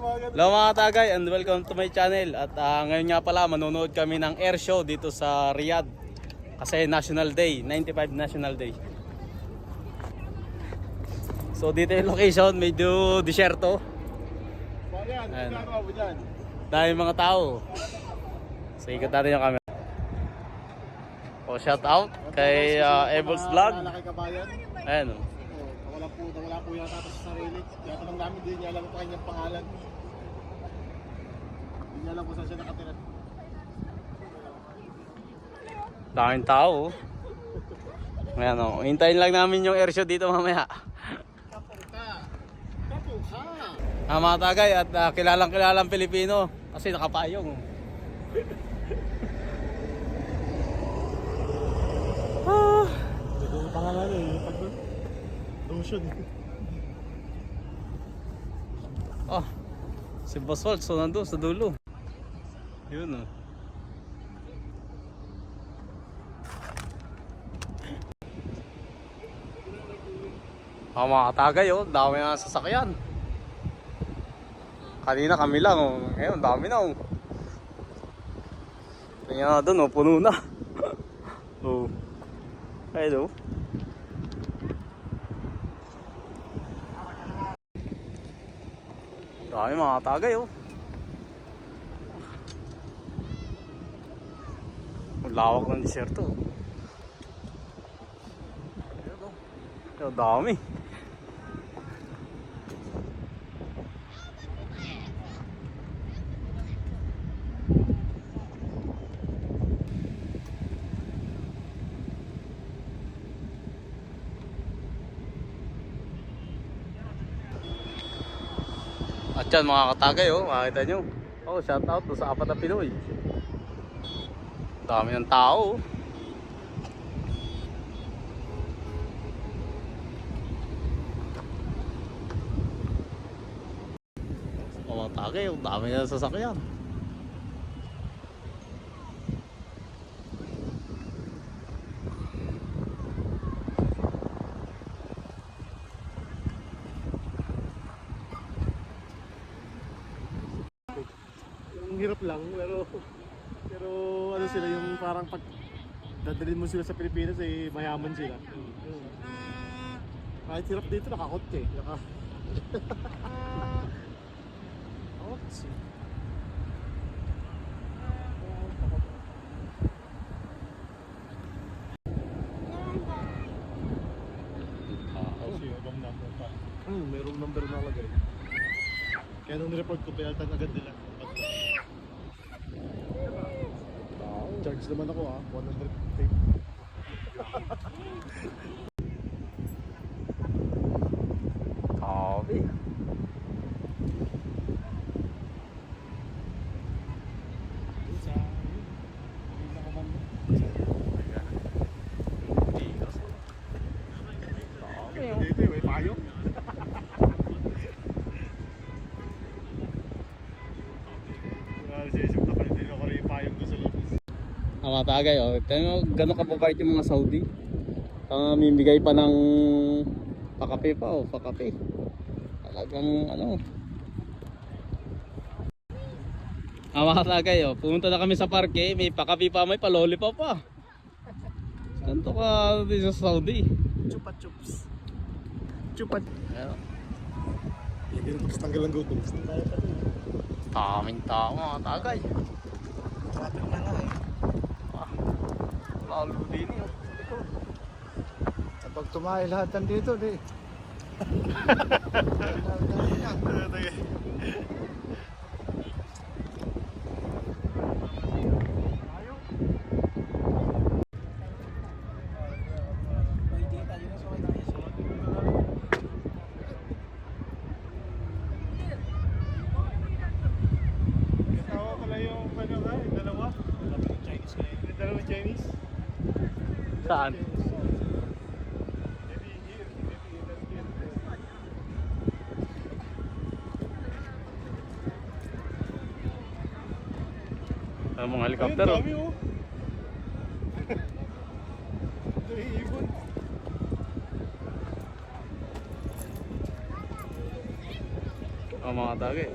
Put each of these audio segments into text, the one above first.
Hello mga tagay and welcome to my channel. At ngayon nga pala manonood kami ng air show dito sa Riyadh. Kasi National Day, 95 National Day. So dito yung location, medyo disyerto. Ayan. Dahil mga tao. So ikot natin yung camera. O shout out kay Evil's Vlog. Ayan o. Wala po yata sa sarili. Kaya tanong namin, hindi niya alam pa kanyang pangalan. Hindi niya alam kung saan siya nakatira. Daming tao. Ayan o. Hintayin lang namin yung air show dito mamaya. Mga tagay at kilalang Pilipino. Kasi nakapayong. Ito yung pangalan eh. Lotion. Oh, si Boss Waltz, so nandun sa dulo. Yun mga katagay dami na sasakyan. Kanina kami lang ngayon dami na Tingnan na dun puno na. Hello. Dami mga tagay Ang lawak ng disyerto. Ang dami. At yan mga katagay makita nyo. Shout out to sa Apat na Pinoy. Dami ng tao mga tagay dami na sasakyan. Hirap lang pero ano sila yung parang pag dadalhin mo sila sa Pilipinas mayaman sila. Kahit hirap dito nakakotse. Nakakotse. Merong number na lagay. Kaya nung report ko pinaltan agad nila. Charge naman ako 100 tape. Copy. Dito may payong. Mga tagay gano'n kababait yung mga Saudi. Mimigay pa ng pakape pa pakape. Talagang mga tagay pumunta na kami sa parke, may pakape pa, may palolipa pa. Ganito ka dito sa Saudi. Chupa chups. Chupa. Hindi na tanggal ang gutom. Daming tao mga tagay. Traffic na nga Lalo din Kapag tumahay lahat nandito Dalawang Chinese? Saan? Mga helicopter Ay, dami Ito ibon. Mga tagay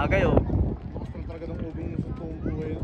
tagay oh. Tapos na talaga ng ubing sa tuong buhay.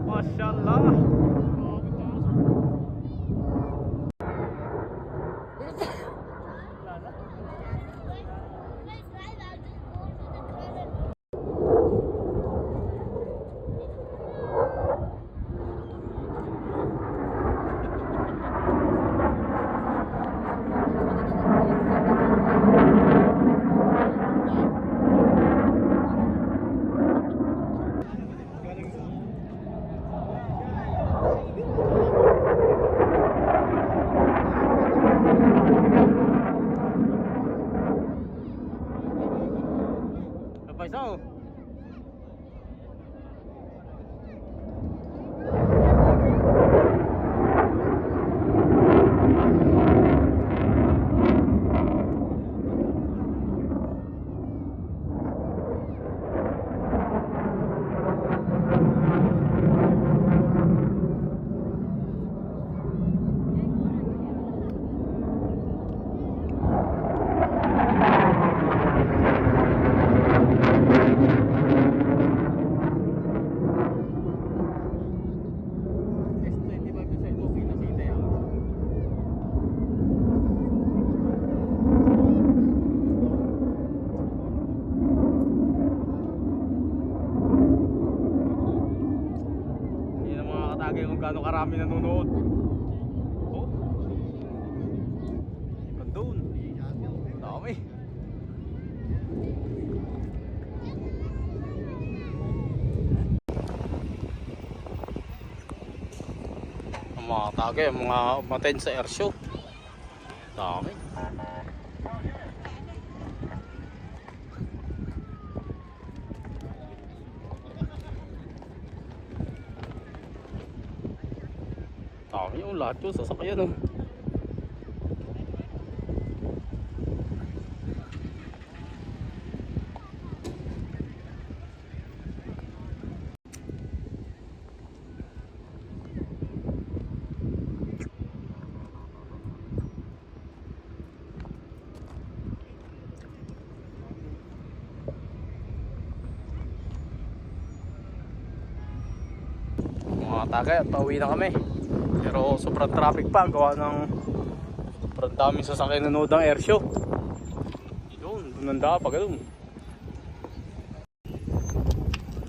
Masyaallah. Paisaw. Kung gaano karami nanonood. Oh. Gandun. Dami. Ang mga tagay, ang mga umaten sa airshow. Dami. Dami yung lahat yung sasakyan oh. Mga tagay, pauwi na kami. Pero sobrang traffic pa, gawa ng sobrang daming sasakyan nanood ng airshow. Doon ang dapa, ganun.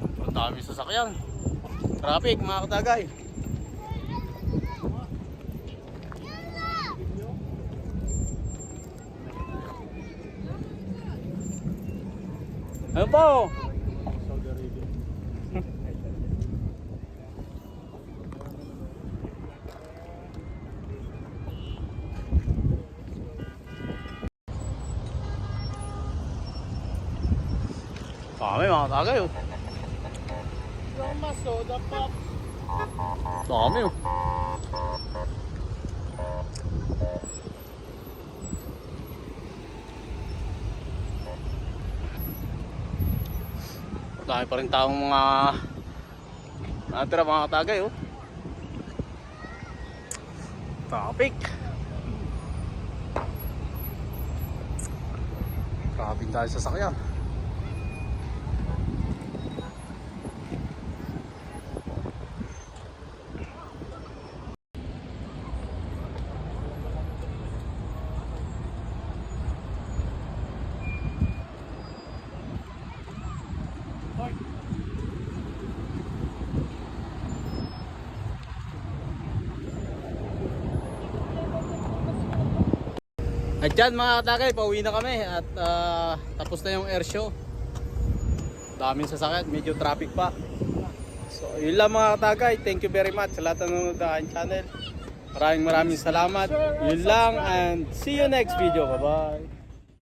Sobrang daming sasakyan. Traffic mga katagay. Ano po? Saudi Arabia. Dami mga tagay oh. Roma soda pop. Dami oh. Dami pa rin taong mga natira mga tagay oh. Traffic. Traffic tayo sa sakyan. At dyan mga katagay, pauwi na kami at tapos na yung air show. Daming sasakyan, medyo traffic pa. So yun lang mga katagay, thank you very much sa lahat ng nanonood ng aking channel. Maraming salamat. Yun lang and see you next video. Bye bye.